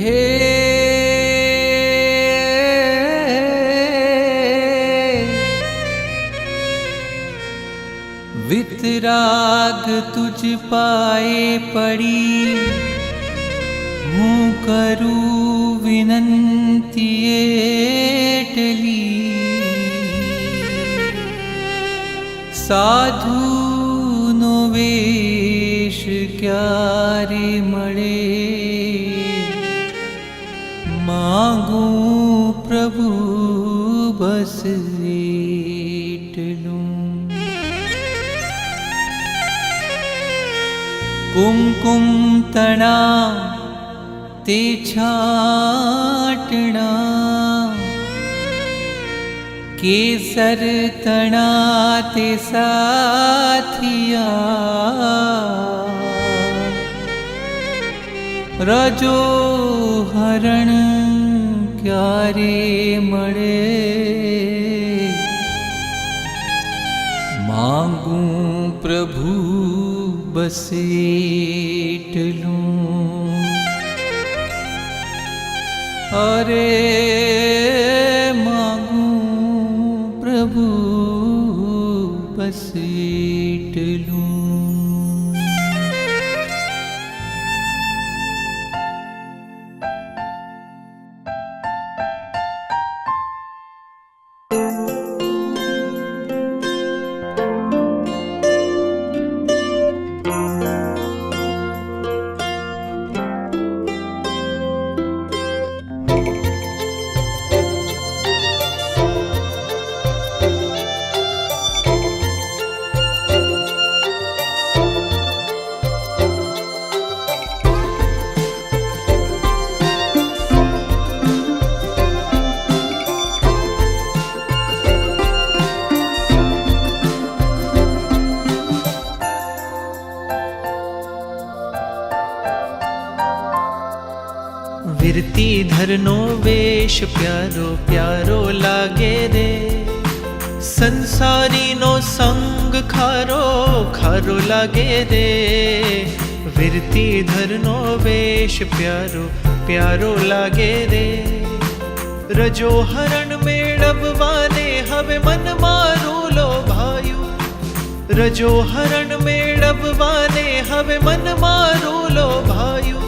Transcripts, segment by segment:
હે વિતરાગ તુજ પાએ પડી હું કરું વિનંતી એટલી સાધુનો વેશ ક્યારે મળે માંગું પ્રભુ બસ એટલું कुमकुम तना ते छाटना केसर तना ते साथिया रजो हरण क्यारे मळे मांगूं प्रभु बस એટલું અરે માંગું પ્રભુ બસ એટલું વિરતીધરનો વેશ પ્યારો પ્યારો લાગે રે સંસારીનો સંગ ખારો ખારો લાગે રે વિરતીધરનો વેશ પ્યારો પ્યારો લાગે રે રજો હરણ મેળવવાને હવે મન મારું લોભાયું રજો હરણ મેળવવાને હવે મન મારું લોભાયું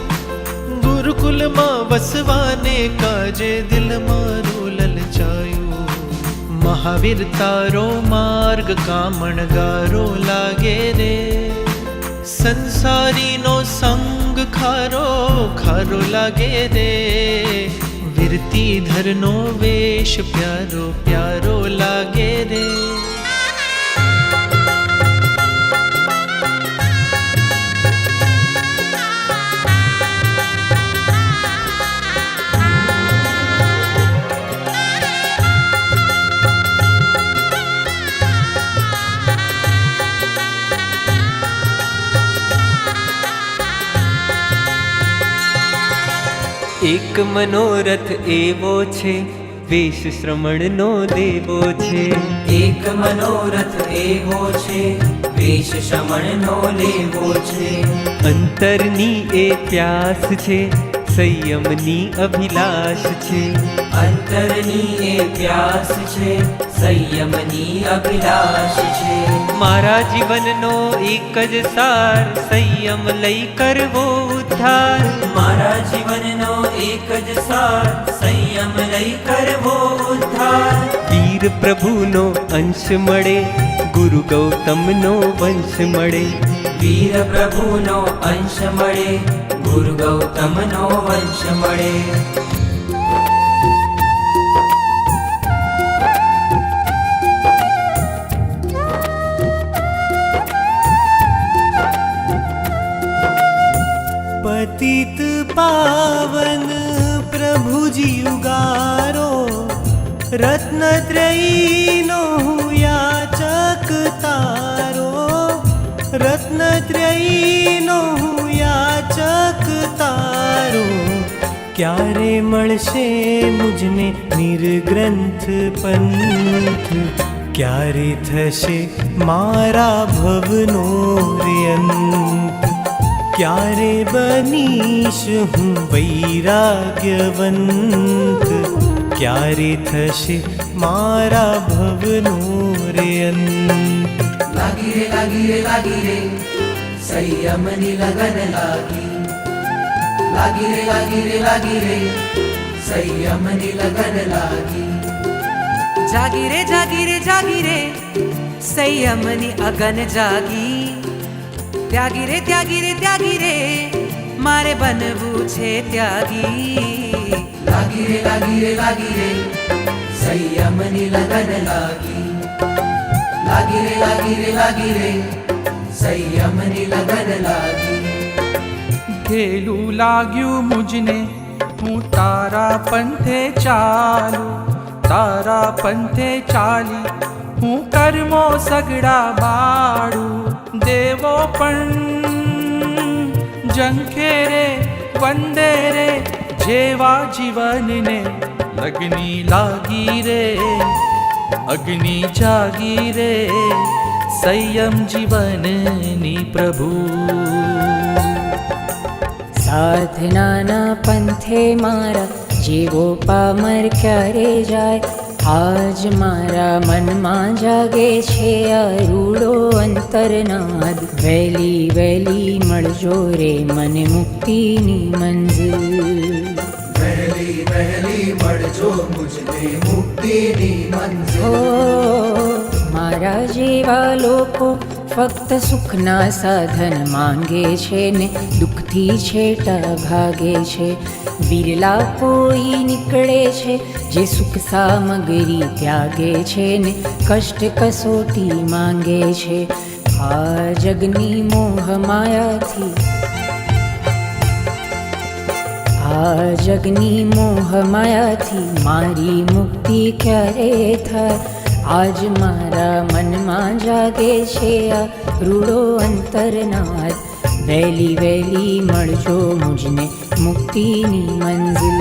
ગુરુકુલમાં વસવાને કાજે દિલ મારું લલચાયું મહાવીર તારો માર્ગ કામણગારો લાગે રે સંસારીનો સંગ ખારો ખારો લાગે રે વિરતીધરનો વેશ પ્યારો પ્યારો લાગે રે એક મનોરથ એવો છે વેશ શ્રમણનો દેવો છે એક મનોરથ એવો છે વેશ શ્રમણનો લેવો છે અંતરની એ પ્યાસ છે સંયમની અભિલાષ છે અંતરની એ પ્યાસ છે સંયમની અભિલાષ છે મારા જીવનનો એક જ સાર સંયમ લઈ કરવો ઉદ્ધાર મારા જીવનનો એક જ સાર સંયમ લઈ કરવો ઉદ્ધાર વીર પ્રભુનો અંશ મળે ગુરુ ગૌતમનો વંશ મળે વીર પ્રભુનો અંશ મળે ગુરુ ગૌતમનો વંશ મળે પતિત પાવન પ્રભુજી ઉગારો રત્નત્રયીનો હું યાચક તારો રત્નત્રયીનો હું યાચક તારો ક્યારે મળશે મુજને નિર્ગ્રંથ પંથ ક્યારે થશે મારા ભવનો અંત ક્યારે બનીશ હું વૈરાગ્યવંત, ક્યારે થશે મારા ભવનો રે અંત. લાગી રે સંયમની લગન લાગી. લાગી રે સંયમની લગન લાગી. જાગી રે સંયમની અગન જાગી. ત્યાગી રે મારે બનવું છે ત્યાગી. લાગી રે સંયમની લગન લાગી. લાગી રે સંયમની લગન લાગી. ઘેલું લાગ્યું મુજને, હું તારા પંથે ચાલું. તારા પંથે ચાલી હું કર્મો સગડા બાળું. દેવો પણ જંખે રે વંદે રે, જેવા જીવનને લગ્ની લાગી રે. અગ્નિ જાગી રે સંયમ જીવનની પ્રભુ. સાધનાના પંથે મારા જેવો પામર ક્યારે જાય. આજ મારા મનમાં જાગે છે આ રૂડો અંતરનાદ. વહેલી વહેલી મળજો રે મને મુક્તિની મંઝિલ. વહેલી મળજો મુજને મુક્તિની મંઝિલ. હો મારા જેવા લોકો ફક્ત સુખના સાધન માંગે છે ને દુઃખથી છેટા ભાગે છે. વિરલા કોઈ નીકળે છે જે સુખ સામગ્રી ત્યાગે છે ને કષ્ટ કસોટી માંગે છે. આ જગની મોહ માયાથી, આ જગની મોહ માયાથી મારી મુક્તિ ક્યારે થાય. આજ મારા મનમાં જાગે છે આ રૂડો અંતરનાદ. વહેલી વહેલી મળજો મુજને મુક્તિની મંઝિલ.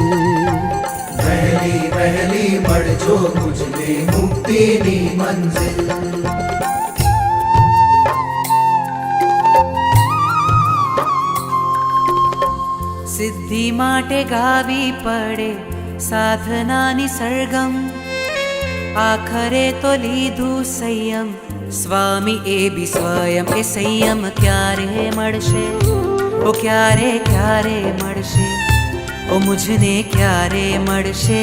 વહેલી મળજો મુજને મુક્તિની મંઝિલ. સિદ્ધિ માટે ગાવી પડે સાધનાની સરગમ. આખરે તો લીધું સંયમ સ્વામી એ બી સ્વયં. એ સંયમ ક્યારે મળશે? ઓ ક્યારે મળશે? ઓ મુझને ક્યારે મળશે?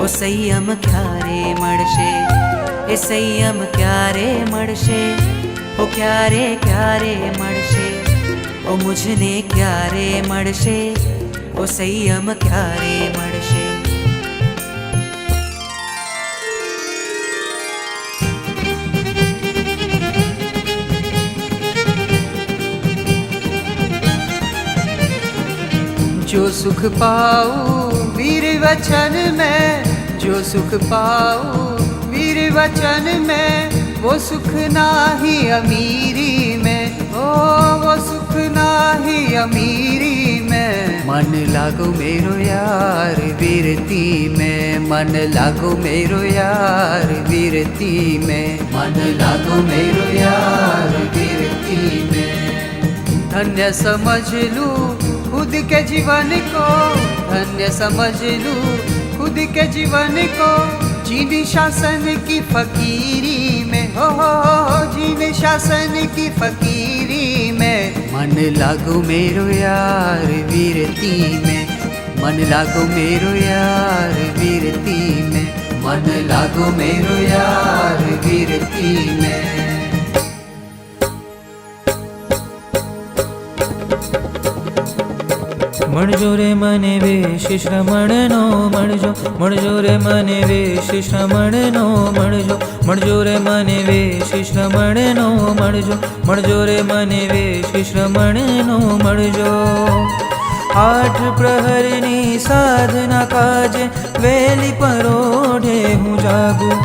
ઓ સંયમ ક્યારે મળશે? એ સંયમ ક્યારે મળશે? ઓ ક્યારે મળશે? ઓ મુझને ક્યારે મળશે? ઓ સંયમ ક્યારે મળશે? जो सुख पाऊं वीर वचन में, जो सुख पाऊं वीर वचन में, वो सुख नाही अमीरी में. ओ वो सुख नाही अमीरी में. मन लागो मेरो यार वीरती में. मन लागो मेरो यार वीरती में. मन लागो मेरो यार वीरती में. धन्य समझ लूं खुद के जीवन को. धन्य समझ लूं खुद के जीवन को. जीन शासन की फकीरी में. हो जीन शासन की फकीरी में. मन लागो मेरो यार वीरती में. मन लागो मेरो यार वीरती में. मन लागो मेरो यार वीरती में. મળજો રે મને વેશ શ્રમણનો મળજો. મળજો રે મને વેશ શ્રમણનો મળજો. મળજો રે મને વેશ શ્રમણનો મળજો. મળજો રે મને વેશ શ્રમણનો મળજો. આઠ પ્રહરની સાધના કાજે વેલી પરોઢે હું જાગું.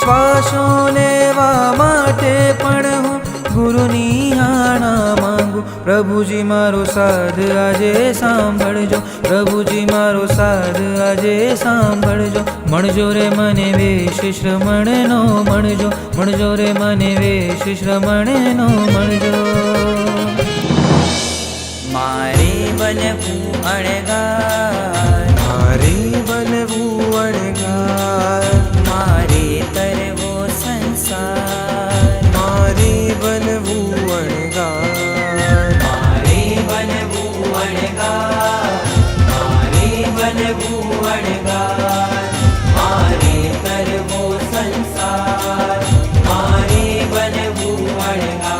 શ્વાસો લેવા માટે પણ હું ગુરુની આણા માંગુ. પ્રભુજી મારો સાધ આજે સાંભળજો. પ્રભુજી મારો સાધ આજે સાંભળજો. મળજો રે મને વેશ શ્રમણનો મળજો. મળજો રે મને વેશ શ્રમણનો મળજો. મારે બનવું અણગાર, મારે બનવું અણગાર, મારે તરવો સંસાર, મારે બનવું અણગાર, મારે બનવું અણગાર, મારે બનવું અણગાર, મારે તરવો સંસાર, મારે બનવું અણગાર.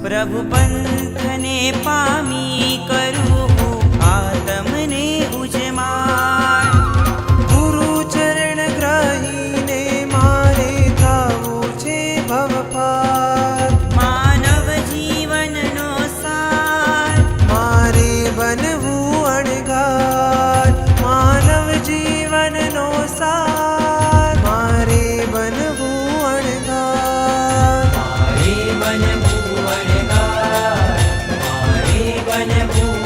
પ્રભુ પંથને પામી કરું હું આતમને ઉજમાર, ગુરુ ચરણ ગ્રહીને મારે થવું છે ભવપાર, માનવ જીવનનો સાર, મારે બનવું અણગાર, માનવ જીવનનો સાર, મારે બનવું અણગાર, મારે બનવું અણગાર, મારે બનવું